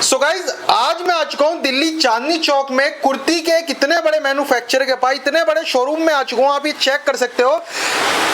So guys आज मैं आ चुका हूँ दिल्ली चांदनी चौक में कुर्ती के कितने बड़े मैन्युफैक्चरर के पास, इतने बड़े शोरूम में आ चुका हूँ। आप ये चेक कर सकते हो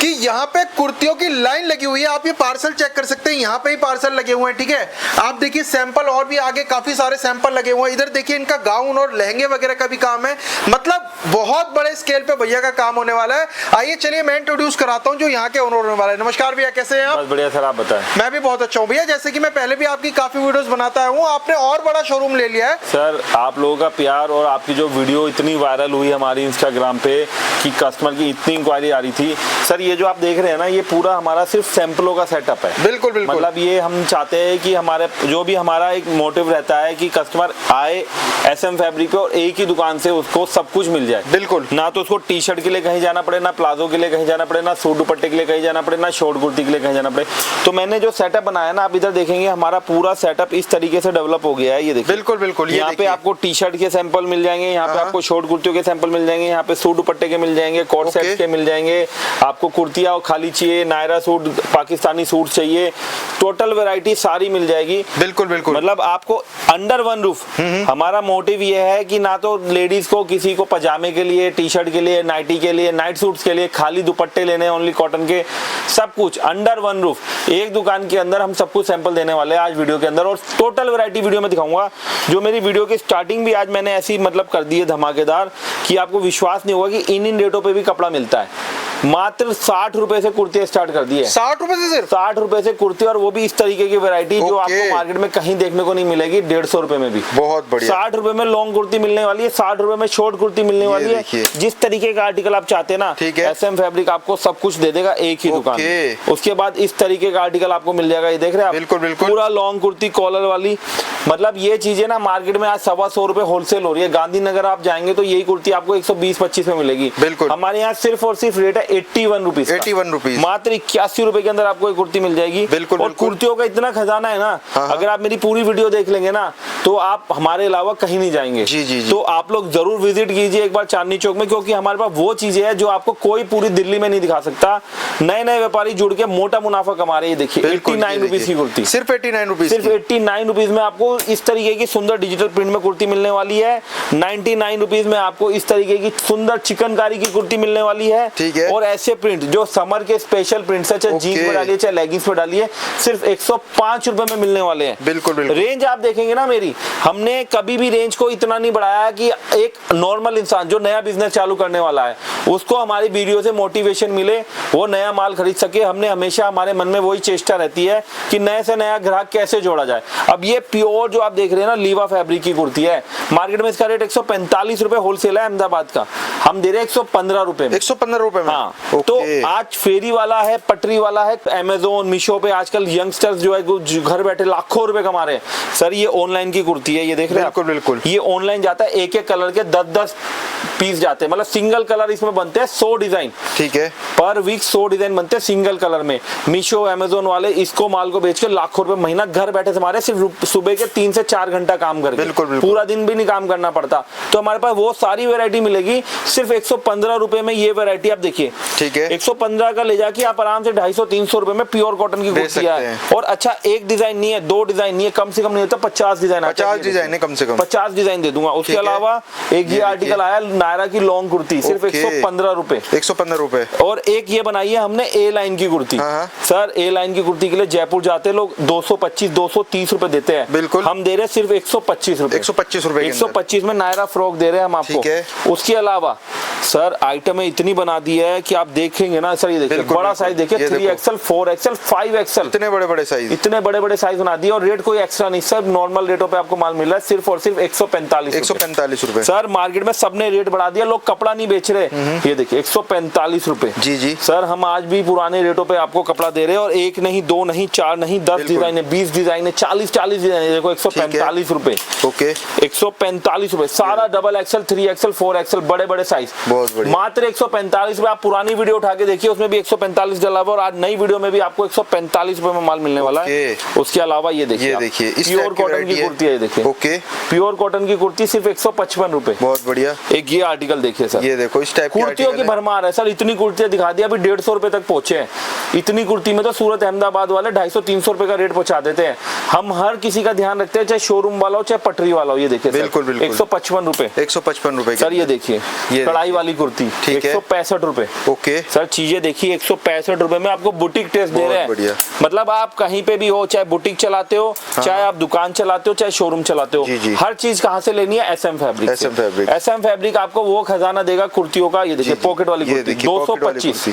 कि यहाँ पे कुर्तियों की लाइन लगी हुई है। आप ये पार्सल चेक कर सकते हैं, यहाँ पे ही पार्सल लगे हुए हैं। ठीक है, आप देखिए सैंपल और भी आगे काफी सारे सैंपल लगे हुए हैं। इधर देखिए इनका गाउन और लहंगे वगैरह का भी काम है, मतलब बहुत बड़े स्केल पे भैया का काम होने वाला है। आइए चलिए मैं इंट्रोड्यूस कराता हूँ जो यहाँ के ओनर होने वाला है। नमस्कार भैया, कैसे हैं आप? बढ़िया सर, आप बताएं। मैं भी बहुत अच्छा हूँ भैया। जैसे कि मैं पहले भी आपकी काफी वीडियोस बनाता हूँ, आपने और बड़ा शोरूम ले लिया है। सर आप लोगों का प्यार और आपकी जो वीडियो इतनी वायरल हुई हमारी इंस्टाग्राम पे कि कस्टमर की इतनी इंक्वायरी आ रही थी। सर ये जो आप देख रहे हैं ना, ये पूरा हमारा सिर्फ सैंपलों का सेटअप है। बिल्कुल बिल्कुल, मतलब ये हम चाहते हैं कि हमारे जो भी हमारा एक मोटिव रहता है कि कस्टमर आए SM फैब्रिक पे और एक ही दुकान से उसको सब कुछ मिल जाए। बिल्कुल, ना तो उसको टी शर्ट के लिए कहीं जाना पड़े, ना प्लाजो के लिए कहीं जाना पड़े, ना सूट दुपट्टे के लिए कहीं जाना पड़े, ना शॉर्ट कुर्ती के लिए कहीं जाना पड़े। तो मैंने जो सेटअप बनाया ना, आप इधर देखेंगे हमारा पूरा सेटअप इस तरीके से डेवलप हो गया है। ये देखिए, बिल्कुल बिल्कुल, यहाँ पे आपको टी शर्ट के सैंपल मिल जाएंगे, यहाँ पे आपको शॉर्ट कुर्तियों के सैंपल मिल जाएंगे, यहाँ पे सूट दुपट्टे के मिल जाएंगे, कोट सेट्स के मिल जाएंगे। आपको कुर्तियां खाली चाहिए, नायरा सूट, पाकिस्तानी सूट चाहिए, टोटल वैरायटी सारी मिल जाएगी। बिल्कुल बिल्कुल, मतलब आपको अंडर वन रूफ। हमारा मोटिव ये है कि ना तो लेडीज को किसी को पजामे के लिए, टी शर्ट के लिए, नाइटी के लिए, नाइट सूट्स के लिए खाली दुपट्टे लेने ओनली कॉटन के, सब कुछ अंडर वन रूफ एक दुकान के अंदर हम सब कुछ सैंपल देने वाले हैं आज वीडियो के अंदर। और टोटल वैरायटी वीडियो में दिखाऊंगा। जो मेरी वीडियो की स्टार्टिंग भी आज मैंने ऐसी मतलब कर दी है धमाकेदार कि आपको विश्वास नहीं होगा कि इन रेटों पे भी कपड़ा मिलता है। मात्र 60 रुपए से कुर्ती स्टार्ट कर दी है। 60 रुपए से, सिर्फ 60 रुपए से कुर्ती, और वो भी इस तरीके की वैरायटी जो आपको मार्केट में कहीं देखने को नहीं मिलेगी। 150 रुपए में भी बहुत बढ़िया। 60 रुपए में लॉन्ग कुर्ती मिलने वाली है, 60 रुपए में शॉर्ट कुर्ती मिलने वाली है। जिस तरीके का आर्टिकल आप चाहते हैं ना, SM फैब्रिक आपको सब कुछ दे देगा एक ही दुकान। उसके बाद इस तरीके का आर्टिकल आपको मिल जाएगा। ये देख रहे हैं आप, बिल्कुल बिल्कुल, पूरा लॉन्ग कुर्ती कॉलर वाली। मतलब ये चीजें ना मार्केट में आज 125 रुपए होलसेल हो रही है। गांधीनगर आप जाएंगे तो यही कुर्ती आपको 120-25 में मिलेगी। बिल्कुल, हमारे यहाँ सिर्फ और सिर्फ रेट है 81 रुपीज। 81 रुपीज, मात्र 81 रुपए के अंदर आपको एक कुर्ती मिल जाएगी। बिल्कुल, और कुर्तियों का इतना खजाना है ना, अगर आप मेरी पूरी वीडियो देख लेंगे ना तो आप हमारे अलावा कहीं नहीं जाएंगे। जी जी जी। तो आप लोग जरूर विजिट कीजिए एक बार चांदनी चौक में, क्योंकि हमारे पास वो चीजें हैं जो आपको कोई पूरी दिल्ली में नहीं दिखा सकता। नए नए व्यापारी जुड़ के मोटा मुनाफा कमा रहे हैं। देखिए 89 रुपीज की कुर्ती, सिर्फ 89 रुपीज, सिर्फ 89 रुपीज में आपको इस तरीके की सुंदर डिजिटल प्रिंट में कुर्ती मिलने वाली है। 99 रुपीज में आपको इस तरीके की सुंदर चिकनकारी की कुर्ती मिलने वाली है। ठीक है, और ऐसे प्रिंट जो समर के स्पेशल प्रिंट्स है, चाहे जीन्स में डालिए चाहे लेगिंग्स में डालिए, सिर्फ 105 रुपए में मिलने वाले हैं। बिल्कुल बिल्कुल। रेंज आप देखेंगे ना मेरी, हमने कभी भी रेंज को इतना नहीं बढ़ाया कि एक नॉर्मल इंसान जो नया बिजनेस चालू करने वाला है उसको हमारी वीडियो से मोटिवेशन मिले, वो नया माल खरीद सके। हमने हमेशा, हमारे मन में वही चेष्टा रहती है कि नए से नया ग्राहक कैसे जोड़ा जाए। अब ये प्योर जो आप देख रहे हैं ना, लीवा फैब्रिक की कुर्ती है। मार्केट में इसका रेट 145 रुपए होलसेल है अहमदाबाद का, हम दे रहे हैं 115 रुपए में। 115 रुपए में, हाँ। तो आज फेरी वाला है, पटरी वाला है, अमेजोन, मीशो पे आजकल यंगस्टर्स जो है घर बैठे लाखों रुपए कमा रहे हैं। सर ये ऑनलाइन की कुर्ती है, ये देख रहे हैं। बिल्कुल बिल्कुल, ये ऑनलाइन जाता है, एक एक कलर के 10-10 पीस जाते हैं। मतलब सिंगल कलर इसमें बनते हैं 100 डिजाइन। ठीक है, पर वीक 100 डिजाइन बनते हैं सिंगल कलर में। मीशो, अमेजोन वाले इसको माल को बेच के लाखों रुपए महीना घर बैठे से हमारे सिर्फ सुबह के 3 से 4 घंटा काम करके, बिल्कुल बिल्कुल, पूरा दिन भी नहीं काम करना पड़ता। तो हमारे पास वो सारी वैरायटी मिलेगी सिर्फ 115 रुपए में। ये वैरायटी आप देखिए, ठीक है, 115 का ले जाके आप आराम से 250-300 रुपए में प्योर कॉटन की कुर्तियां है। और अच्छा, एक डिजाइन नहीं है, 2 डिजाइन नहीं है, कम से कम नहीं होता 50 डिजाइन। 50 डिजाइन है कम से कम, 50 डिजाइन दे दूंगा। उसके अलावा एक ये आर्टिकल आया नायरा की लॉन्ग कुर्ती, सिर्फ 115 रुपए। 115 रुपए। और एक ये बनाई है हमने ए लाइन की कुर्ती। सर ए लाइन की कुर्ती के लिए जयपुर जाते लोग 225-230 रुपए देते हैं। बिल्कुल, हम दे रहे हैं सिर्फ 125 रुपए। 125 रुपए, 125 में नायरा फ्रॉक दे रहे हैं हम आपको। उसके अलावा सर आइटमें इतनी बना दी है कि आप देखेंगे ना। सर ये देखिए, बड़ा साइज देखिए, 3XL, 4XL, 5XL, इतने बड़े बड़े साइज, इतने बड़े बड़े साइज बना दिए। और रेट कोई एक्स्ट्रा नहीं, सब नॉर्मल रेटों पे आपको माल मिल रहा है, सिर्फ और सिर्फ 145 रुपए। सर मार्केट में सबने रेट बढ़ा दिया, लोग कपड़ा नहीं बेच रहे। ये देखिए 145 रुपए। जी जी सर, हम आज भी पुराने रेटों पे आपको कपड़ा दे रहे हैं। और एक नहीं, 2 नहीं, 4 नहीं, 10 डिजाइन है, 20 डिजाइन है, 40 डिजाइन है। देखो 145 रुपए। ओके, 145 रुपए, सारा XXL, 3XL, 4XL बड़े बड़े साइज, बहुत बढ़िया। मात्र 145 रुपए। आप पुराने पुरानी वीडियो उठा के देखिए, उसमें भी 145 डला हुआ, और आज नई वीडियो में भी आपको 145 रुपए में माल मिलने वाला है। उसके अलावा ये देखिए प्योर कॉटन की कुर्ती है, ये देखिए ओके, प्योर कॉटन की कुर्ती सिर्फ 155 रुपए। बहुत बढ़िया। एक ये आर्टिकल देखिए सर, ये देखो इस टाइप कुर्तियों की भरमार है सर। इतनी कुर्तियां दिखा दी, अभी 150 रुपए तक पहुंचे हैं। इतनी कुर्ती में तो सूरत अहमदाबाद वाले 250-300 रुपए का रेट पहुंचा देते हैं। हम हर किसी का ध्यान रखते हैं, चाहे शोरूम वाला हो चाहे पटरी वाला हो। ये देखिए बिल्कुल बिल्कुल 155 रुपए, 155 रुपए सर। ये देखिए कढ़ाई वाली कुर्ती 165 रुपए। ओके सर, चीजें देखिए 165 रुपए में आपको बुटीक टेस्ट दे रहे हैं। मतलब आप कहीं पे भी हो, चाहे बुटीक चलाते हो, चाहे आप दुकान चलाते हो, चाहे शोरूम चलाते हो, हर चीज कहाँ से लेनी है? SM fabric. SM फैब्रिक आपको वो खजाना देगा कुर्तियों का। ये देखिए पॉकेट वाली कुर्ती 225।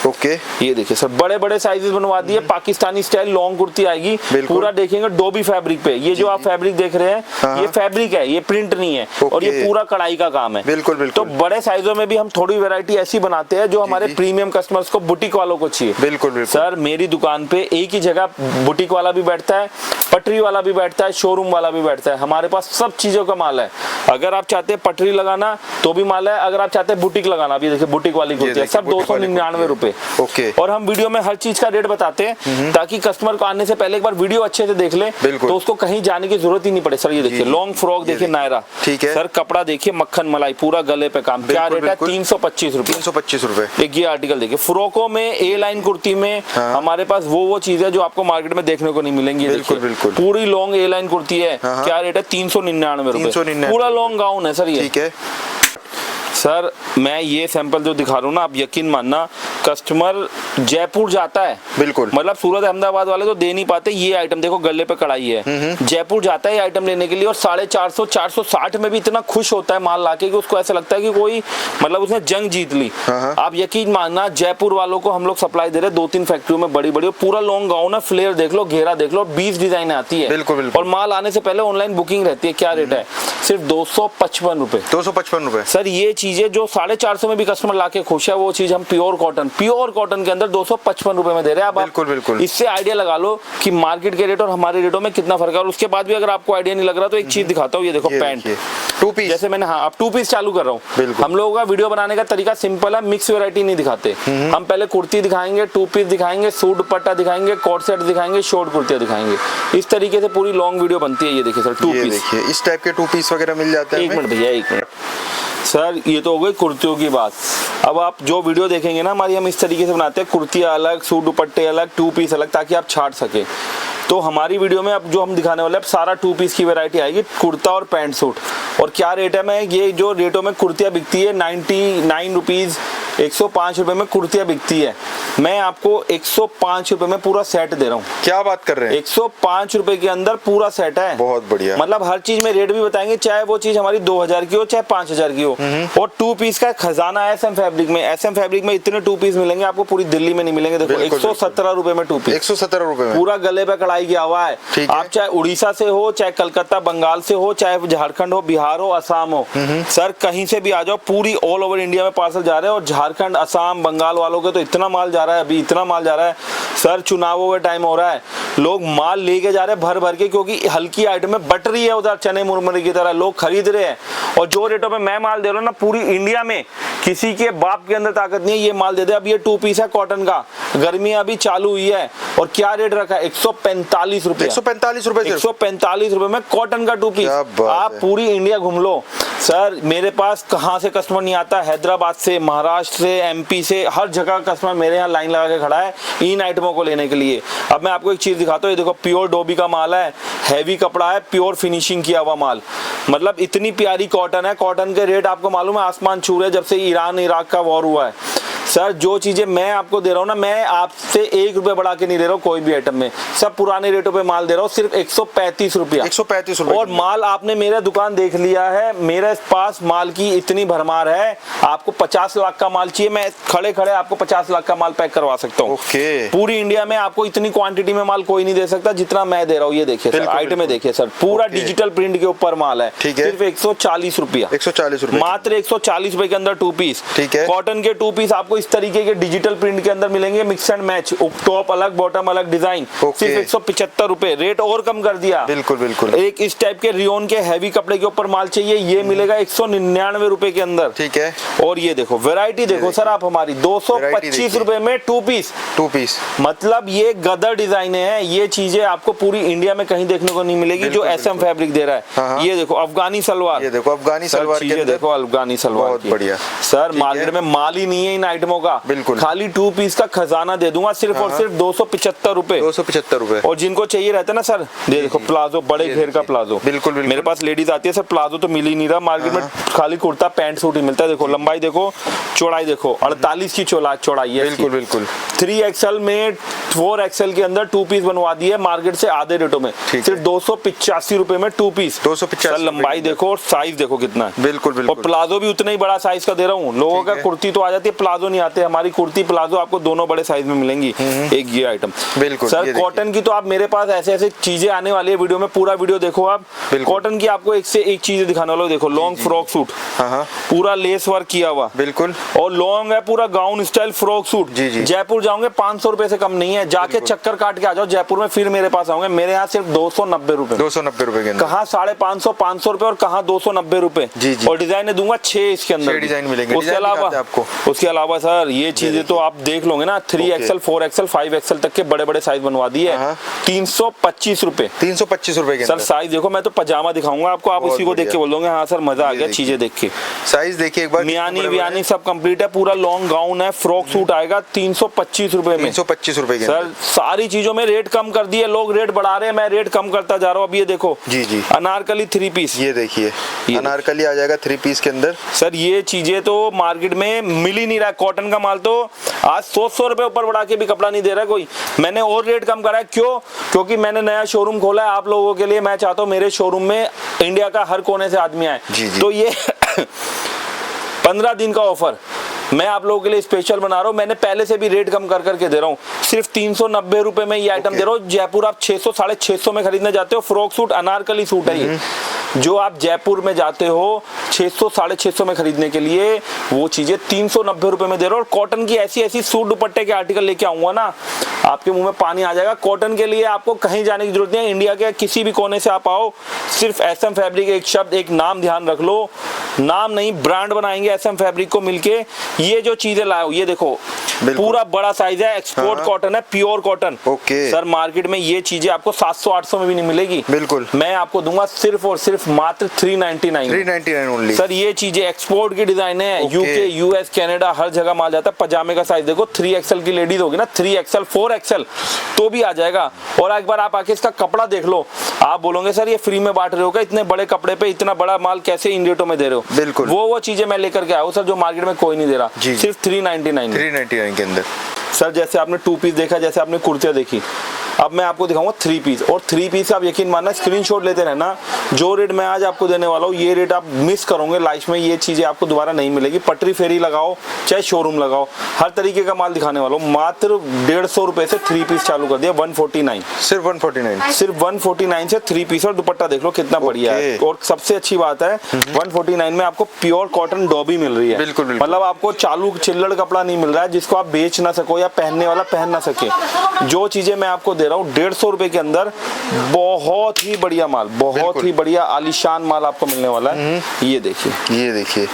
ओके, ये देखिए सर, बड़े बड़े साइजेस बनवा दिए। पाकिस्तानी स्टाइल लॉन्ग कुर्ती आएगी, पूरा देखेंगे डोबी फैब्रिक पे। ये जो आप फैब्रिक देख रहे हैं, ये फैब्रिक है, ये प्रिंट नहीं है, और ये पूरा कढ़ाई का काम है। बिल्कुल बिल्कुल। तो बड़े साइजों में भी हम थोड़ी वैरायटी ऐसी बनाते हैं जो हमारे प्रीमियम कस्टमर्स को, बुटीक वालों को चाहिए। बिल्कुल बिल्कुल सर, मेरी दुकान पे एक ही जगह बुटीक वाला भी बैठता है, पटरी वाला भी बैठता है, शोरूम वाला भी बैठता है। हमारे पास सब चीजों का माल है। अगर आप चाहते हैं पटरी लगाना तो भी माल है, अगर आप चाहते हैं बुटीक लगाना, अभी देखिए बुटीक वाली कुर्ती है, सब 299 रुपए। ओके, और हम वीडियो में हर चीज का रेट बताते हैं ताकि कस्टमर को आने से पहले एक बार वीडियो अच्छे से देख ले, तो उसको कहीं जाने की जरूरत ही नहीं पड़े। सर ये देखिए लॉन्ग फ्रॉक देखिए नायरा, ठीक है सर। कपड़ा देखिए मक्खन मलाई, पूरा गले पे काम। क्या रेट है? 325 रुपए। 325 रुपए। एक ये आर्टिकल देखिए, फ्रॉकों में ए लाइन कुर्ती में हमारे पास वो चीज है जो आपको मार्केट में देखने को नहीं मिलेंगी। बिल्कुल बिल्कुल, पूरी लॉन्ग ए लाइन कुर्ती है। क्या रेट है? 399 रुपए। पूरा लॉन्ग गाउन है सर ये, ठीक है। सर मैं ये सैंपल जो दिखा रहा हूँ ना, आप यकीन मानना, कस्टमर जयपुर जाता है, बिल्कुल, मतलब सूरत अहमदाबाद वाले तो दे नहीं पाते। ये आइटम देखो गले पे कढ़ाई है, जयपुर जाता है ये आइटम लेने के लिए, और 450 460 में भी इतना खुश होता है माल लाके कि उसको ऐसा लगता है कि कोई मतलब उसने जंग जीत ली। आप यकीन मानना, जयपुर वालों को हम लोग सप्लाई दे रहे हैं 2-3 फैक्ट्रियों में बड़ी बड़ी। पूरा लॉन्ग गाउन है, फ्लेयर देख लो, घेरा देख लो, 20 डिजाइन आती है। बिल्कुल, और माल आने से पहले ऑनलाइन बुकिंग रहती है। क्या रेट है? सिर्फ 255 रुपए। 255 रुपए सर। ये चीजें जो 450 में भी कस्टमर लाके खुश है, वो चीज हम प्योर कॉटन के अंदर 255 रुपए में दे रहे हैं। बिल्कुल बिल्कुल। इससे आइडिया लगा लो कि मार्केट के रेट और हमारे रेटों में कितना फर्क है। और उसके बाद भी अगर आपको आइडिया नहीं लग रहा तो एक चीज दिखाता हूँ, ये देखो पैंट 2 पीस। जैसे मैंने अब 2 पीस चालू कर रहा हूँ। हम लोगों का वीडियो बनाने का तरीका सिंपल है, मिक्स वैरायटी नहीं दिखाते। हम पहले कुर्ती दिखाएंगे, 2 पीस दिखाएंगे, सूट दुपट्टा दिखाएंगे, कोट सेट दिखाएंगे, शॉर्ट कुर्तियां दिखाएंगे। इस तरीके से पूरी लॉन्ग वीडियो बनती है। ये देखिए सर 2 पीस, देखिए इस टाइप के 2 पीस वगैरह मिल जाते हैं। एक मिनट भैया, एक मिनट सर। ये तो हो गई कुर्तियों की बात। अब आप जो वीडियो देखेंगे ना हमारी, हम इस तरीके से बनाते हैं, कुर्तियाँ अलग, सूट दुपट्टे अलग, 2 पीस अलग, ताकि आप छाट सके। तो हमारी वीडियो में अब जो हम दिखाने वाले हैं, सारा 2 पीस की वैरायटी आएगी, कुर्ता और पैंट सूट। और क्या रेट है? मैं ये जो रेटों में कुर्तियाँ बिकती है 99 रुपीज़, 105 रुपए में कुर्तियाँ बिकती है, मैं आपको 105 रुपए में पूरा सेट दे रहा हूँ। क्या बात कर रहे हैं? 105 रुपए के अंदर पूरा सेट है। बहुत बढ़िया। मतलब हर चीज में रेट भी बताएंगे, चाहे वो चीज हमारी 2000 की हो चाहे 5000 की हो। और 2 पीस का खजाना है SM फैब्रिक में। SM फैब्रिक में इतने 2 पीस मिलेंगे आपको पूरी दिल्ली में नहीं मिलेंगे। देखो 117 रुपए में 2 पीस, 117 रुपए में पूरा गले पे कढ़ाई किया हुआ है। आप चाहे उड़ीसा से हो, चाहे कलकत्ता बंगाल से हो, चाहे झारखंड हो, बिहार हो, असम हो, सर कहीं से भी आ जाओ, पूरी ऑल ओवर इंडिया में पार्सल जा रहे हैं। और झारखंड, असम, बंगाल वालों के तो इतना माल जा रहा है, अभी इतना माल जा रहा है सर। चुनावों का टाइम हो रहा है, लोग माल लेके जा रहे हैं भर भर के, क्योंकि हल्की आइटम में बट रही है उधर चने मुरमुरे की तरह, लोग खरीद रहे हैं। और जो रेटों पे मैं माल दे रहा हूँ ना, पूरी इंडिया में किसी के बाप के अंदर ताकत नहीं है ये माल दे दे। अब ये 2 पीस है कॉटन का, गर्मी अभी चालू हुई है, और क्या रेट रखा है? 145 रुपए। 145 रुपए, 145 रुपए में कॉटन का 2 पीस। आप पूरी इंडिया घूम लो सर, मेरे पास कहाँ से कस्टमर नहीं आता, हैदराबाद से, महाराष्ट्र से, MP से, हर जगह कस्टमर मेरे यहाँ लाइन लगा के खड़ा है इन आइटमों को लेने के लिए। अब मैं आपको एक चीज दिखाता हूँ, ये देखो प्योर डोबी का माल है, हैवी कपड़ा है, प्योर फिनिशिंग किया हुआ माल। मतलब इतनी प्यारी कॉटन है, कॉटन के रेट आपको मालूम है आसमान छू रहे, जब से ईरान इराक का वॉर हुआ है। सर जो चीजें मैं आपको दे रहा हूँ ना, मैं आपसे 1 रुपए बढ़ा के नहीं दे रहा हूँ कोई भी आइटम में, सब पुराने रेटों पे माल दे रहा हूँ, सिर्फ 135 रुपया। 135 रुपए। और माल आपने मेरा दुकान देख लिया है, मेरे पास माल की इतनी भरमार है। आपको 50 लाख का माल चाहिए, मैं खड़े खड़े आपको 50 लाख का माल पैक करवा सकता हूँ। पूरी इंडिया में आपको इतनी क्वांटिटी में माल कोई नहीं दे सकता जितना मैं दे रहा हूँ। ये देखिए सर, आइटम में देखिए सर, पूरा डिजिटल प्रिंट के ऊपर माल है, सिर्फ 140 रुपया, 140 रुपए, मात्र 140 रुपए के अंदर 2 पीस। ठीक है। कॉटन के 2 पीस आपको इस तरीके के डिजिटल प्रिंट के अंदर मिलेंगे, मिक्स एंड मैच, टॉप अलग बॉटम अलग डिजाइन, सिर्फ 175 रुपए। रेट और कम कर दिया। बिल्कुल बिल्कुल। एक इस टाइप के रियोन के हैवी कपड़े के ऊपर माल चाहिए, ये मिलेगा 199 रुपए के अंदर। ठीक है। और ये देखो वैरायटी देखो सर आप हमारी 225 रुपए में 2 पीस, मतलब ये गदर डिजाइन है। ये चीजें आपको पूरी इंडिया में कहीं देखने को नहीं मिलेगी जो एसएम फैब्रिक दे रहा है। हाँ। ये देखो अफगानी सलवार, ये देखो अफगानी सलवार के अंदर, देखो अफगानी सलवार, बहुत बढ़िया सर। मार्केट में माल ही नहीं है इन आइटमों का, बिल्कुल। खाली 2 पीस का खजाना दे दूंगा सिर्फ और सिर्फ 275 रुपए। 275 रुपए। और जिनको चाहिए रहता है ना सर, ये देखो प्लाजो, बड़े घेर का प्लाजो। बिल्कुल बिल्कुल। मेरे पास लेडीज आती है सर, प्लाजो तो मिल ही नहीं रहा मार्केट में, खाली कुर्ता पैंट सूट ही मिलता है। देखो लंबाई देखो, चौड़ाई देखो 48 की चौड़ाई है। बिल्कुल बिल्कुल। 3XL में 4XL के अंदर 2 पीस बनवा दिए मार्केट से आधे रेटों में, सिर्फ 285 रुपए में 2 पीस। 285 लंबाई देखो और साइज देखो कितना है। बिल्कुल बिल्कुल। और प्लाजो भी उतना ही बड़ा साइज का दे रहा हूँ। लोगों का कुर्ती तो आ जाती है, प्लाजो नहीं आते। हमारी कुर्ती प्लाजो आपको दोनों बड़े साइज में मिलेंगी। एक ये आइटम बिल्कुल सर कॉटन की, तो आप मेरे पास ऐसे ऐसे चीजें आने वाली है वीडियो में, पूरा वीडियो देखो आप। कॉटन की आपको एक से एक चीजें दिखाने वाला हूं। देखो लॉन्ग फ्रॉक सूट, पूरा लेस वर्क किया हुआ, बिल्कुल। और लॉन्ग है पूरा gown style frock suit. Jaipur जाओगे 500 रुपए से कम नहीं है, जाके चक्कर काट के आ जाओ जयपुर में, फिर मेरे पास आओगे। मेरे यहाँ सिर्फ 290 रुपए, 290 रुपए के अंदर। कहाँ 550 500 रुपए और कहाँ 290 रुपए। और डिजाइन दूंगा 6 इसके अंदर डिजाइन मिलेंगे। उसके अलावा सर ये चीजें तो आप देख लोगे ना, 3XL 4XL 5XL तक के बड़े बड़े साइज बनवा दिए। 325 रुपए, 325 रुपए के सर। साइज देखो, मैं तो पजामा दिखाऊंगा आपको, आप उसी को देख के बोल दोगे हाँ सर मजा आ गया चीजें देख के। साइज देखिए एक बार, मियानी सब कंप्लीट है, पूरा लॉन्ग गाउन है, फ्रॉक सूट आएगा 325 रुपए में। 325 रुपए के सर सारी चीजों में रेट कम कर दिए, लोग रेट बढ़ा रहे हैं, मैं रेट कम करता जा रहा हूँ। अब ये देखो जी अनारकली 3 पीस, ये देखिए अनारकली आ जाएगा 3 पीस के अंदर। सर ये चीजें तो मार्केट में मिल ही नहीं रहा। कॉटन का माल तो आज 100 रुपए ऊपर बढ़ा के भी कपड़ा नहीं दे रहा कोई। मैंने और रेट कम करा है, क्यों? क्योंकि मैंने नया शोरूम खोला है आप लोगों के लिए। मैं चाहता हूँ मेरे शोरूम में इंडिया का हर कोने से आदमी आए। तो ये 15 दिन का ऑफर मैं आप लोगों के लिए स्पेशल बना रहा हूँ। मैंने पहले से भी रेट कम कर करके दे रहा हूँ, सिर्फ 390 रुपए में ये आइटम दे रहा हूँ। जयपुर आप 600 650 में खरीदने जाते हो, फ्रॉक सूट अनारकली सूट है ये, जो आप जयपुर में जाते हो 600 650 में खरीदने के लिए, वो चीजें 390 रुपए में दे रहा हूँ। और कॉटन की ऐसी ऐसी सूट दुपट्टे के आर्टिकल लेके आऊंगा ना, आपके मुंह में पानी आ जाएगा। कॉटन के लिए आपको कहीं जाने की जरूरत नहीं है, इंडिया के किसी भी कोने से आप आओ, सिर्फ एसएम फैब्रिक एक शब्द एक नाम ध्यान रख लो, नाम नहीं ब्रांड बनाएंगे एसएम फैब्रिक को मिलके। ये जो चीजें लाओ, ये देखो पूरा बड़ा साइज है, एक्सपोर्ट कॉटन है, प्योर कॉटन। सर मार्केट में ये चीजें आपको 700-800 में भी नहीं मिलेगी। बिल्कुल मैं आपको दूंगा सिर्फ और सिर्फ मात्र 399 ओनली। सर ये चीजें एक्सपोर्ट की डिजाइन है, यूके यूएस कनाडा हर जगह माल जाता है। पजामे का साइज देखो, 3XL की लेडीज होगी ना, 3XL 4XL तो भी आ जाएगा। और एक बार आप आके इसका कपड़ा देख लो, आप बोलोगे सर ये फ्री में बांट रहे हो क्या, इतने बड़े कपड़े पे इतना बड़ा माल कैसे इन रेटों में दे रहे हो। बिल्कुल वो चीजें मैं लेकर के आया हूँ सर, जो मार्केट में कोई नहीं दे रहा, सिर्फ 399 के अंदर। सर जैसे आपने 2 पीस देखा, जैसे आपने कुर्तियां देखी, अब मैं आपको दिखाऊंगा 3 पीस। और 3 पीस आप यकीन मानना स्क्रीनशॉट लेते रहना, जो रेट मैं आज आपको देने वाला हूँ ये रेट आप मिस करोगे लाइफ में, ये चीजें आपको दोबारा नहीं मिलेगी। पटरी फेरी लगाओ चाहे शोरूम लगाओ, हर तरीके का माल दिखाने वाला हूँ। मात्र 150 रुपए से 3 पीस चालू कर दिया, 149, सिर्फ 149, सिर्फ 149 से 3 पीस। और दुपट्टा देख लो कितना बढ़िया है। और सबसे अच्छी बात है 149 में आपको प्योर कॉटन डॉबी मिल रही है। बिल्कुल मतलब आपको चालू चिल्लड़ कपड़ा नहीं मिल रहा है जिसको आप बेच ना सको या पहनने वाला पहन ना सके। जो चीजें मैं आपको दे रहा हूँ 150 रुपए के अंदर, बहुत ही बढ़िया माल, बहुत ही बढ़िया आलीशान माल आपको मिलने वाला है। ये देखिए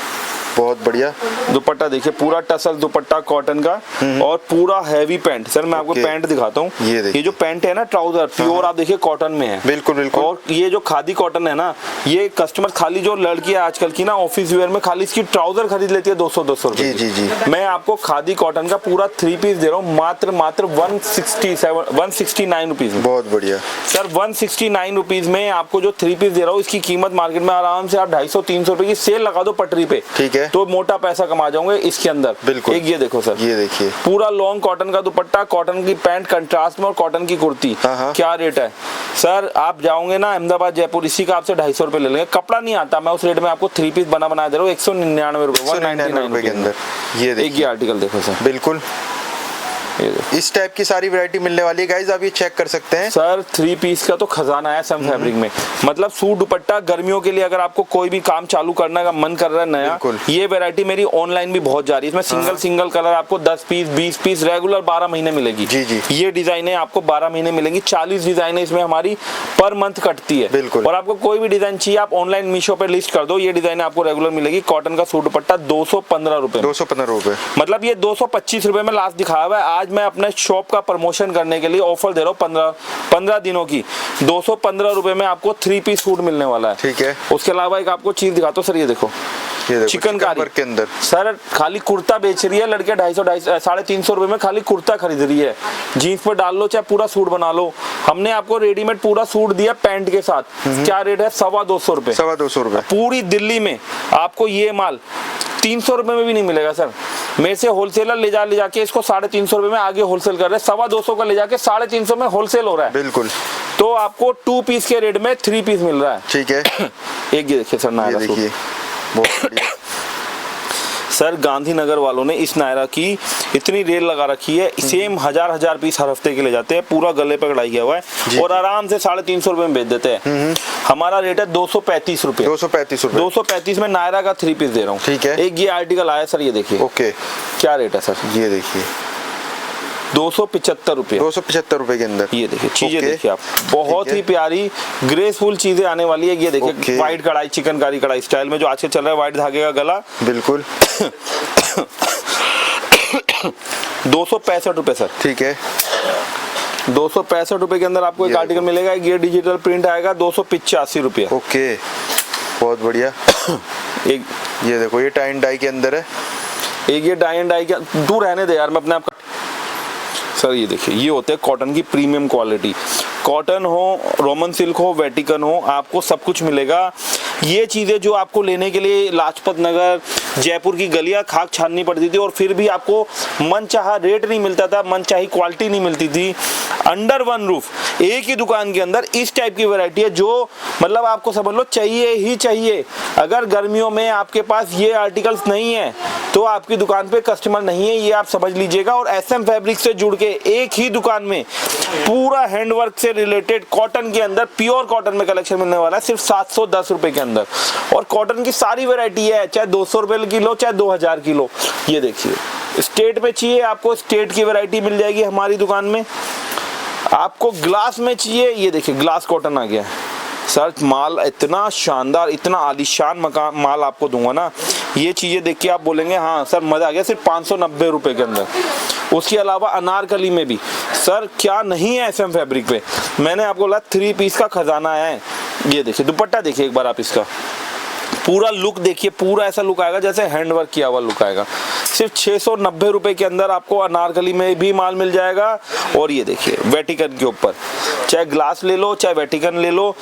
बहुत बढ़िया दुपट्टा देखिए, पूरा टसल दुपट्टा कॉटन का और पूरा हैवी पैंट। सर मैं आपको पैंट दिखाता हूँ, ये जो पैंट है ना ट्राउजर प्योर आप देखिए कॉटन में है। बिल्कुल। और ये जो खादी कॉटन है ना, ये कस्टमर खाली जो लड़की है आजकल की ना ऑफिस वेयर में खाली इसकी ट्राउजर खरीद लेती है 200-200 रुपए। जी। मैं आपको खादी कॉटन का पूरा 3 पीस दे रहा हूँ मात्र 169 रुपीज में। बहुत बढ़िया सर 169 रुपीज में आपको जो 3 पीस दे रहा हूँ, इसकी कीमत मार्केट में आराम से आप 250-300 रुपए की सेल लगा दो पटरी पे, ठीक है, तो मोटा पैसा कमा जाओगे इसके अंदर। बिल्कुल। एक ये देखो सर, ये देखिए पूरा लॉन्ग कॉटन का दुपट्टा, कॉटन की पैंट कंट्रास्ट में और कॉटन की कुर्ती। क्या रेट है सर, आप जाओगे ना अहमदाबाद जयपुर, इसी का आपसे 250 रुपए ले लेंगे। कपड़ा नहीं आता, मैं उस रेट में आपको 3 पीस बना दे रहा हूँ 199 रुपए, 199 के अंदर। ये आर्टिकल देखो सर, बिल्कुल ये देखो। इस टाइप की सारी वैरायटी मिलने वाली है गाइस, आप ये चेक कर सकते हैं। सर 3 पीस का तो खजाना है सम फैब्रिक में, मतलब सूट दुपट्टा गर्मियों के लिए अगर आपको कोई भी काम चालू करने का मन कर रहा है नया, ये वैरायटी मेरी ऑनलाइन भी बहुत जा रही है। इसमें सिंगल कलर आपको 10 पीस 20 पीस रेगुलर 12 महीने मिलेगी। जी जी। ये डिजाइने आपको 12 महीने मिलेंगी। 40 डिजाइने इसमें हमारी पर मंथ कटती है। बिल्कुल। और आपको कोई भी डिजाइन चाहिए आप ऑनलाइन मीशो पे लिस्ट कर दो, ये डिजाइन आपको रेगुलर मिलेगी। कॉटन का सूट दुपट्टा 215 रुपए, 215 रुपए, मतलब ये 225 रुपए में लास्ट दिखाया हुआ है। आज मैं अपने शॉप का प्रमोशन करने के लिए ऑफर दे रहा हूँ 15 दिनों की। 215 रुपए में आपको 3 पीस सूट मिलने वाला है। ठीक है। उसके अलावा एक आपको चीज दिखाता हूँ सर, ये देखो चिकनकारी के अंदर सर खाली कुर्ता बेच रही है लड़के 250 350 रुपए में खाली कुर्ता खरीद रही है। जीन्स पर डाल लो चाहे पूरा सूट बना लो। हमने आपको रेडीमेड पूरा सूट दिया पैंट के साथ। क्या रेट है? 225 रुपए। 225 रुपए। पूरी दिल्ली में आपको ये माल 300 रुपए में भी नहीं मिलेगा सर। मेरे से होलसेलर ले जाके इसको 350 रुपए में आगे होलसेल कर रहे हैं। 225 का ले जाके 350 में होलसेल हो रहा है। बिल्कुल। तो आपको 2 पीस के रेट में 3 पीस मिल रहा है। ठीक है। एक ये देखिए सर नायरा सूट, बहुत बढ़िया। सर गांधीनगर वालों ने इस नायरा की इतनी रेल लगा रखी है, सेम हजार पीस हर हफ्ते के ले जाते हैं। पूरा गले पे कढ़ाई किया हुआ है और आराम से 350 रुपए में बेच देते हैं। हमारा रेट है 235 रुपए। 235 रुपए। 235 में नायरा का 3 पीस दे रहा हूँ। ठीक है। एक ये आर्टिकल आया सर, ये देखिए। ओके। क्या रेट है सर? ये देखिए 275 रुपए। 275 रुपए के अंदर। ये देखिए चीजें देखिए आप, बहुत ही प्यारी ग्रेसफुल चीजें आने वाली है। ये देखिए व्हाइट कढ़ाई, चिकनकारी कढ़ाई स्टाइल में जो आजकल चल रहा है, व्हाइट धागे का गला। बिल्कुल। 265 रुपए सर। ठीक है। 265 रुपए के अंदर आपको एक आर्टिकल मिलेगा। ये डिजिटल प्रिंट आएगा 285 रुपए। ओके, बहुत बढ़िया। एक ये देखो ये टाई एंड डाई के अंदर है। एक ये डाई एंड डाई के, तू रहने दे यार, मैं अपने आप सर ये देखिए ये होते हैं कॉटन की प्रीमियम क्वालिटी। कॉटन हो, रोमन सिल्क हो, वेटिकन हो, आपको सब कुछ मिलेगा। ये चीज़ें जो आपको लेने के लिए लाजपत नगर, जयपुर की गलियां खाक छाननी पड़ती थी और फिर भी आपको मनचाहा रेट नहीं मिलता था, मनचाही क्वालिटी नहीं मिलती थी। अंडर वन रूफ एक ही दुकान के अंदर इस टाइप की वैरायटी है जो मतलब आपको समझ लो चाहिए ही चाहिए। अगर गर्मियों में आपके पास ये आर्टिकल्स नहीं है तो आपकी दुकान पे कस्टमर नहीं है, ये आप समझ लीजिएगा। और SM फैब्रिक से जुड़ के एक ही दुकान में पूरा हैंडवर्क से रिलेटेड कॉटन के अंदर प्योर कॉटन में कलेक्शन मिलने वाला है सिर्फ 710 रुपए के अंदर। और कॉटन की सारी वैरायटी है, चाहे 200 रुपए किलो चाहे 2000 किलो। ये देखिए स्टेट में चाहिए आपको, स्टेट की वैरायटी मिल जाएगी हमारी दुकान में। आपको ग्लास में चाहिए, ये देखिए ग्लास कॉटन आ गया सर। माल इतना शानदार, इतना आलीशान माल आपको दूंगा ना, ये चीजें देख के आप बोलेंगे हाँ सर मजा आ गया। सिर्फ 590 रुपए के अंदर। उसके अलावा अनारकली में भी सर क्या नहीं है SM फैब्रिक पे। मैंने आपको बोला 3 पीस का खजाना है। ये देखिए दुपट्टा देखिए एक बार आप, इसका पूरा लुक देखिए, पूरा ऐसा लुक आएगा जैसे हैंडवर्क किया हुआ लुक आएगा। सिर्फ 690 रुपए के अंदर आपको अनारकली में भी माल मिल जाएगा। और ये देखिए वेटिकन के ऊपर, चाहे ग्लास ले लो चाहे वेटिकन ले लो,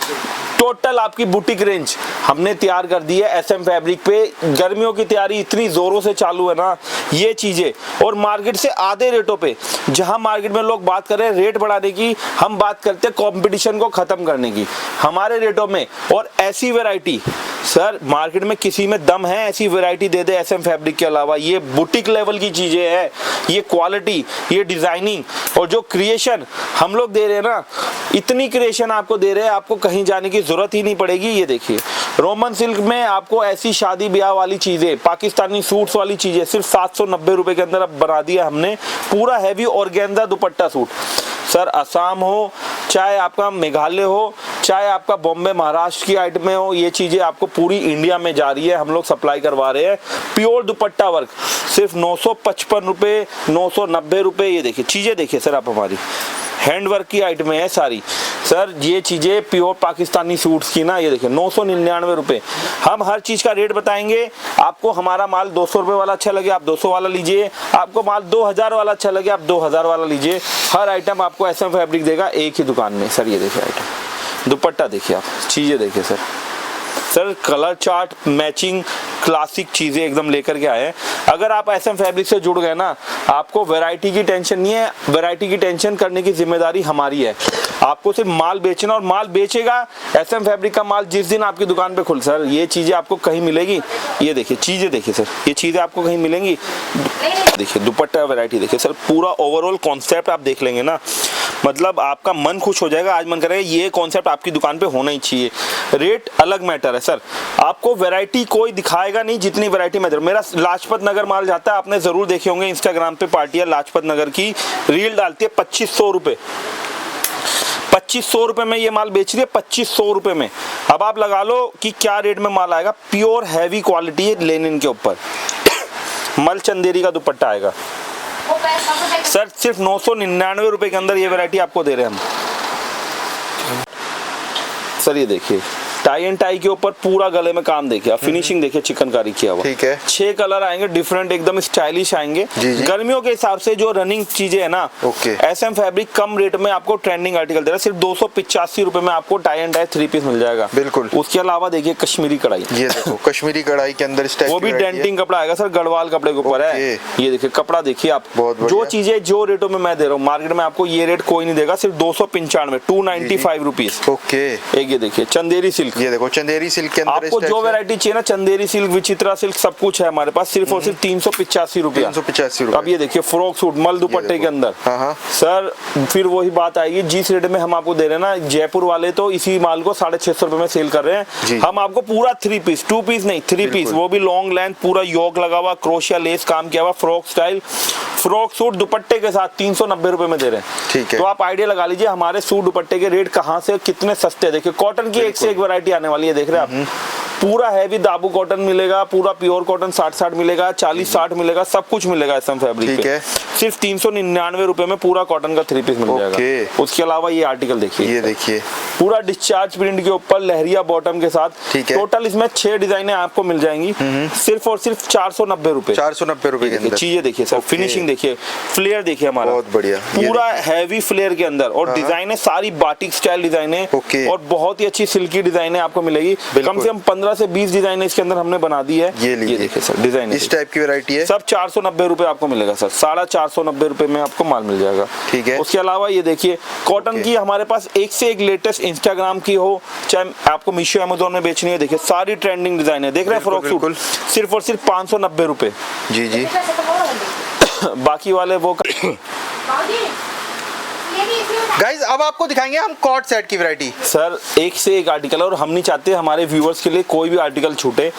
टोटल आपकी बुटीक रेंज हमने तैयार कर दी है SM फैब्रिक पे। गर्मियों की तैयारी इतनी जोरों से चालू है ना ये चीजें, और मार्केट से आधे रेटों पे। जहां मार्केट में लोग बात कर रहे हैं रेट बढ़ाने की, हम बात करते हैं कंपटीशन को खत्म करने की हमारे रेटों में। और ऐसी वैरायटी सर मार्केट में किसी में दम है ऐसी वैरायटी दे दे SM फैब्रिक के अलावा। ये बुटीक लेवल की चीजें है, ये क्वालिटी, ये डिजाइनिंग और जो क्रिएशन हम लोग दे रहे हैं ना, इतनी क्रिएशन आपको दे रहे हैं, आपको कहीं जाने की जरूरत ही नहीं पड़ेगी। ये देखिए रोमन सिल्क में आपको ऐसी शादी ब्याह वाली चीजें, पाकिस्तानी सूट्स वाली चीजें सिर्फ 790 रुपए के अंदर अब बना दिया हमने। पूरा हैवी ऑर्गेन्जा दुपट्टा सूट सर, असम हो चाहे आपका मेघालय हो चाहे आपका बॉम्बे महाराष्ट्र की आइटमें हो, ये चीजें आपको पूरी इंडिया में जा रही है, हम लोग सप्लाई करवा रहे हैं। प्योर दुपट्टा वर्क सिर्फ 955 रुपए, 990 रुपए। ये देखिए चीजें देखिए सर आप, हमारी हैंडवर्क की आइटमें है सारी सर। ये चीजें प्योर पाकिस्तानी सूट्स की ना, ये देखिए 999 रुपए। हम हर चीज का रेट बताएंगे आपको। हमारा माल 200 रुपए वाला अच्छा लगे आप 200 वाला लीजिए, आपको माल 2000 वाला अच्छा लगे आप 2000 वाला लीजिए। हर आइटम आपको SM फैब्रिक देगा एक ही दुकान में सर। ये देखिए आइटम, दुपट्टा देखिए आप, चीजें देखिए sir. Colour chart matching classic चीजें एकदम लेकर के आए हैं। अगर आप एसएम फैब्रिक से जुड़ गए ना, आपको वैरायटी की टेंशन नहीं है, वैरायटी की टेंशन करने की जिम्मेदारी हमारी है। आपको सिर्फ माल बेचना, और माल बेचेगा एसएम फैब्रिक का माल जिस दिन आपकी दुकान पे खुल। सर ये चीजें आपको कहीं मिलेगी? ये देखिए चीजें, देखिए सर ये चीजें आपको कहीं मिलेंगी? देखिए दुपट्टा वैरायटी देखिए सर, पूरा ओवरऑल कॉन्सेप्ट आप देख लेंगे ना, मतलब आपका मन खुश हो जाएगा। आज मन करेगा ये कॉन्सेप्ट आपकी दुकान पे होना ही चाहिए। रेट अलग मैटर है सर, आपको वैरायटी कोई दिखाएगा नहीं जितनी वैरायटी मैं दे रहा हूं। मेरा लाजपत नगर माल जाता है, आपने जरूर देखे होंगे इंस्टाग्राम पे पार्टियां लाजपत नगर की रील डालती है 2500 रुपए। 2500 रुपए में ये माल बेच रही है, 2500 रुपए में। अब आप लगा लो कि क्या रेट में माल आएगा। प्योर हैवी क्वालिटी है लेनिन के ऊपर, मल चंदेरी का दुपट्टा आएगा सर। सिर्फ 999 रुपए के अंदर ये वैरायटी आपको दे रहे हैं हम। सर ये देखिए टाई एंड टाई के ऊपर पूरा गले में काम देखिए, फिनिशिंग देखिए चिकनकारी किया हुआ। ठीक है, 6 कलर आएंगे डिफरेंट, एकदम स्टाइलिश आएंगे। जी जी। गर्मियों के हिसाब से जो रनिंग चीजें है ना, ओके। एसएम फैब्रिक कम रेट में आपको ट्रेंडिंग आर्टिकल दे रहा है। सिर्फ 285 रुपए में आपको टाई एंड टाई 3 पीस मिल जाएगा। बिल्कुल। उसके अलावा देखिए कश्मीरी कढ़ाई, ये देखो कश्मीरी कढ़ाई के अंदर वो भी डेंटिंग कपड़ा आएगा सर, गढ़वाल कपड़े के ऊपर है। ये देखिए कपड़ा देखिए आप, जो चीजें जो रेटों में मैं दे रहा हूँ मार्केट में आपको ये रेट कोई नहीं देगा। सिर्फ 295, 295 रुपीज। ओके। एक ये देखिए चंदेरी सिल्क, ये देखो चंदेरी सिल्क के अंदर आपको जो वैरायटी चाहिए ना, चंदेरी सिल्क, विचित्रा सिल्क, सब कुछ है हमारे पास। सिर्फ और सिर्फ 385 रुपया। 385 रुपए। अब ये देखिए फ्रॉक सूट मल दुपट्टे के अंदर। हाँ। सर फिर वही बात आएगी, जिस रेट में हम आपको दे रहे हैं ना, जयपुर वाले तो इसी माल को 650 रुपए में सेल कर रहे हैं। हम आपको पूरा 3 पीस, 2 पीस नहीं 3 पीस, वो भी लॉन्ग लेंथ, पूरा योक लगा हुआ, क्रोशिया लेस काम किया हुआ, फ्रॉक स्टाइल फ्रॉक सूट दुपट्टे के साथ 390 रुपए में दे रहे हैं। ठीक है। तो आप आइडिया लगा लीजिए हमारे सूट दुपट्टे के रेट कहाँ से कितने सस्ते। देखिए कॉटन की एक से एक वैरायटी आने वाली है, देख रहे हैं आप। पूरा हैवी दाबू कॉटन मिलेगा, पूरा प्योर कॉटन 60-60 मिलेगा, 40-60 मिलेगा, सब कुछ मिलेगा एसएम फैब्रिक ठीक पे। है। सिर्फ 399 रुपए में पूरा कॉटन का 3 पीस मिल जाएगा। उसके अलावा ये आर्टिकल देखिए, ये देखिए पूरा डिस्चार्ज प्रिंट के ऊपर लहरिया बॉटम के साथ। ठीक है। टोटल इसमें 6 डिजाइने आपको मिल जाएंगी, सिर्फ और सिर्फ 490 रुपए। 490 रुपए के अंदर चीजें देखिए सर, फिनिशिंग देखिए, फ्लेयर देखिए हमारा, बहुत बढ़िया, पूरा हैवी फ्लेयर के अंदर। और डिजाइन है सारी बाटिक स्टाइल डिजाइन है, और बहुत ही अच्छी सिल्की डिजाइन है आपको मिलेगी। कम से कम 15 से 20 डिजाइन इसके अंदर हमने बना दी है। ये देखिए सर डिजाइन, इस टाइप की वैरायटी है। सब 490 रुपए आपको मिलेगा सर, 490 रुपए में आपको माल मिल जाएगा। ठीक है। उसके अलावा ये देखिए कॉटन की हमारे पास एक से एक लेटेस्ट, इंस्टाग्राम की हो चाहे आपको मीशो अमेज़न में बेचनी है, देखिए सारी ट्रेंडिंग डिजाइन है। देख रहे हैं फ्रॉक सूट सिर्फ और सिर्फ 590 रुपए। जी जी। बाकी वाले वो गाइस अब आपको दिखाएंगे हम कॉट सेट की वैरायटी। सर एक से एक आर्टिकल, और हम नहीं चाहते हमारे व्यूअर्स के लिए कोई भी आर्टिकल छूटे।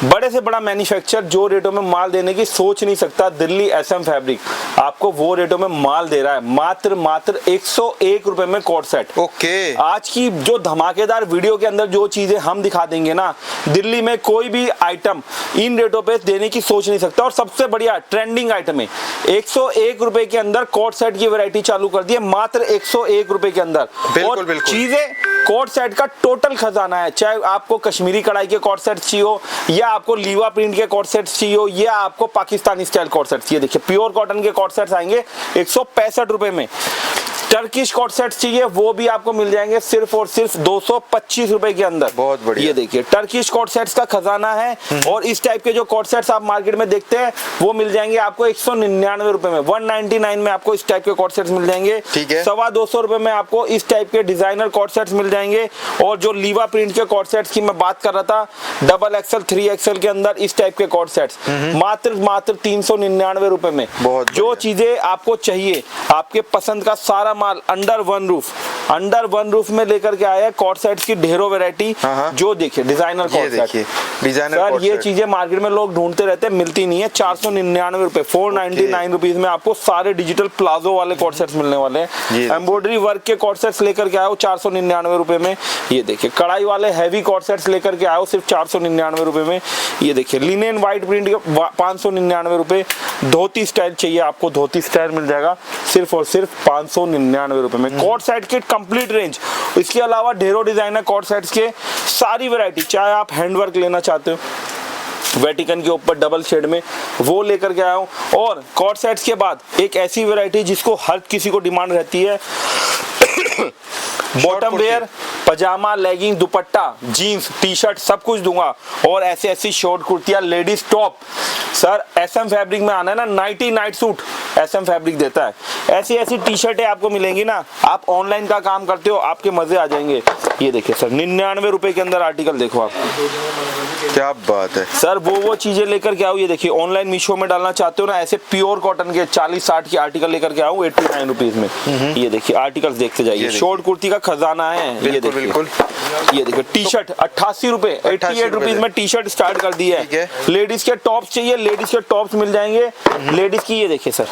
बड़े से बड़ा मैन्युफैक्चर जो रेटों में माल देने की सोच नहीं सकता, दिल्ली एसएम फैब्रिक आपको वो रेटों में माल दे रहा है, मात्र 101 रुपए में कॉट सेट। ओके। आज की जो धमाकेदार वीडियो के अंदर जो चीजें हम दिखा देंगे ना, दिल्ली में कोई भी आइटम इन रेटों पे देने की सोच नहीं सकता। और सबसे बढ़िया ट्रेंडिंग आइटम है, 101 रुपए के अंदर कॉट सेट की वैरायटी चालू कर दी है, मात्र 101 रुपए के अंदर। बिल्कुल बिल्कुल। चीजें कॉट सेट का टोटल खजाना है, चाहे आपको कश्मीरी कढ़ाई के कॉट सेट चाहिए हो, या आपको लीवा प्रिंट के कॉट सेट चाहिए हो, या आपको पाकिस्तानी स्टाइल कॉट सेट चाहिए। देखिए प्योर कॉटन के कॉट सेट्स आएंगे 165 रुपए में। टर्किश कॉट सेट्स चाहिए वो भी आपको मिल जाएंगे सिर्फ और सिर्फ 225 रुपए के अंदर। बहुत बढ़िया। ये देखिए टर्किश कॉट सेट्स का खजाना है। और इस टाइप के जो कॉट सेट्स आप मार्केट में देखते हैं वो मिल जाएंगे आपको 199 रुपए में, 199 में आपको इस टाइप के कॉट सेट्स मिल जाएंगे। ठीक है। 250 रुपए में आपको इस टाइप के डिजाइनर कॉट सेट्स मिल जाएंगे। और जो लीवा प्रिंट के कॉट सेट्स की मैं बात कर रहा था, डबल एक्सएल 3XL के अंदर इस टाइप के कॉट सेट्स मात्र 399 रुपए में। जो चीजें आपको चाहिए, आपके पसंद का सारा माल अंडर वन रूफ में लेकर के आया है। कॉट सेट्स की ढेरों वैरायटी, जो देखिए designer cot set, designer sir ये चीजें मार्केट में लोग ढूंढते रहते हैं, मिलती नहीं है। 499 रुपए, 499 रुपीज में आपको सारे डिजिटल प्लाजो वाले कॉट सेट्स मिलने वाले हैं। एम्ब्रॉयडरी वर्क के कॉट सेट्स लेकर के आयो 499 रुपए में। ये देखिए कढ़ाई वाले हैवी कॉट सेट्स लेकर के आयो सिर्फ 499 रुपए में। ये देखिए लिनेन व्हाइट प्रिंट के 599 रुपए। धोती स्टाइल चाहिए आपको, धोती स्टाइल मिल जाएगा सिर्फ और सिर्फ 599 रुपए में। कॉट सेट की कंप्लीट रेंज, इसके अलावा ढेरों डिजाइन है कॉट सेट्स के, सारी वैरायटी। चाहे आप हैंडवर्क लेना चाहते हो वेटिकन के ऊपर डबल शेड में, वो लेकर के आया हूं। और कॉट सेट्स के बाद एक ऐसी वैरायटी जिसको हर किसी को डिमांड रहती है, बॉटम वेयर पजामा, legging, dupatta, jeans, T shirt सब कुछ दूंगा। और ऐसे ऐसी शॉर्ट कुर्तियां, ladies top. Sir SM fabric में आना है ना, nightie night suit SM fabric देता है। ऐसी ऐसी टी शर्टें आपको मिलेंगी ना, आप ऑनलाइन का काम करते हो, आपके मजे आ जाएंगे। ये देखिए सर 99 रुपए के अंदर आर्टिकल देखो आप, क्या बात है सर। वो चीजें लेकर के आओ। ये देखिए ऑनलाइन मीशो में डालना चाहते हो ना, ऐसे प्योर कॉटन के 40-60 के आर्टिकल लेकर के आओ 89 रुपीज में। ये देखिए आर्टिकल्स देखते जाइए, शॉर्ट कुर्ती का खजाना है। ये देखिए बिल्कुल। ये देखिए टी शर्ट 88 रुपए, 88 रुपीज में टी शर्ट स्टार्ट कर दी है। लेडीज के टॉप्स चाहिए, लेडीज के टॉप्स मिल जाएंगे। लेडीज की ये देखिए सर,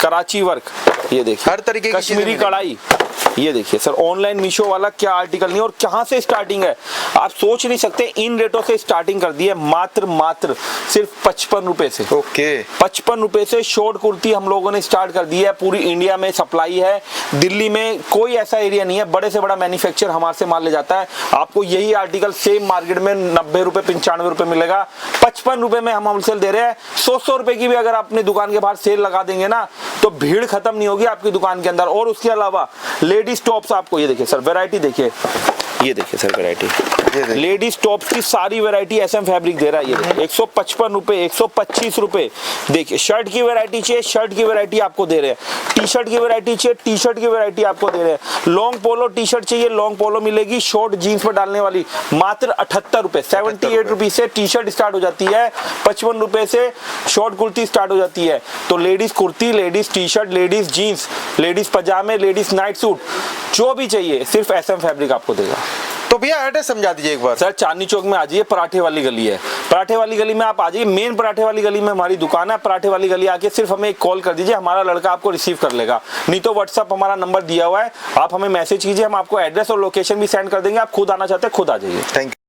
कराची वर्क, ये देखिए हर तरीके की कश्मीरी कढ़ाई। ये देखिए सर ऑनलाइन मीशो वाला क्या आर्टिकल नहीं, और कहां से स्टार्टिंग है आप सोच नहीं सकते। इन रेटों से स्टार्टिंग कर दी है, मात्र सिर्फ 55 रुपए से। ओके 55 रुपए से शॉर्ट कुर्ती हम लोगों ने स्टार्ट कर दी है। पूरी इंडिया में सप्लाई है, दिल्ली में कोई ऐसा एरिया नहीं है, बड़े से बड़ा मैन्युफैक्चर हमारे से माल ले जाता है। आपको यही आर्टिकल सेम मार्केट में 90 रुपए 95 रुपए मिलेगा, 55 रुपए में हम होलसेल दे रहे हैं। 100 रुपए की भी अगर अपनी दुकान के बाहर सेल लगा देंगे ना, तो भीड़ खत्म नहीं होगी आपकी दुकान के अंदर। और उसके अलावा लेडीज टॉप्स आपको ये देखिए सर, वैरायटी देखिए, ये देखिए सर वैरायटी, लेडीज टॉप्स की सारी वैरायटी एसएम फैब्रिक दे रहा है। ये देखिए 155 रुपए, 125 रुपए। देखिए शर्ट की वैरायटी चाहिए, शर्ट की वैरायटी आपको दे रहे हैं। टी शर्ट की वैरायटी चाहिए, टी शर्ट की वैरायटी आपको दे रहे हैं। लॉन्ग पोलो टी शर्ट चाहिए, लॉन्ग पोलो मिलेगी। शॉर्ट जीन्स पर डालने वाली मात्र 78 रुपए, 78 रुपीज से टी शर्ट स्टार्ट हो जाती है। 55 रुपए से शॉर्ट कुर्ती स्टार्ट हो जाती है। तो ladies kurti, ladies T shirt, ladies jeans, ladies पजामे, लेडीज नाइट सूट, जो भी चाहिए सिर्फ एसएम फैब्रिक आपको देगा। तो भैया एड्रेस समझा दीजिए एक बार। सर चांदनी चौक में आ जाइए, पराठे वाली गली है, पराठे वाली गली में आप आ जाइए। मेन पराठे वाली गली में हमारी दुकान है। पराठे वाली गली आके सिर्फ हमें एक कॉल कर दीजिए, हमारा लड़का आपको रिसीव कर लेगा। नहीं तो व्हाट्सअप हमारा नंबर दिया हुआ है, आप हमें मैसेज कीजिए, हम आपको एड्रेस और लोकेशन भी सेंड कर देंगे। आप खुद आना चाहते हैं खुद आ जाइए। Thank you.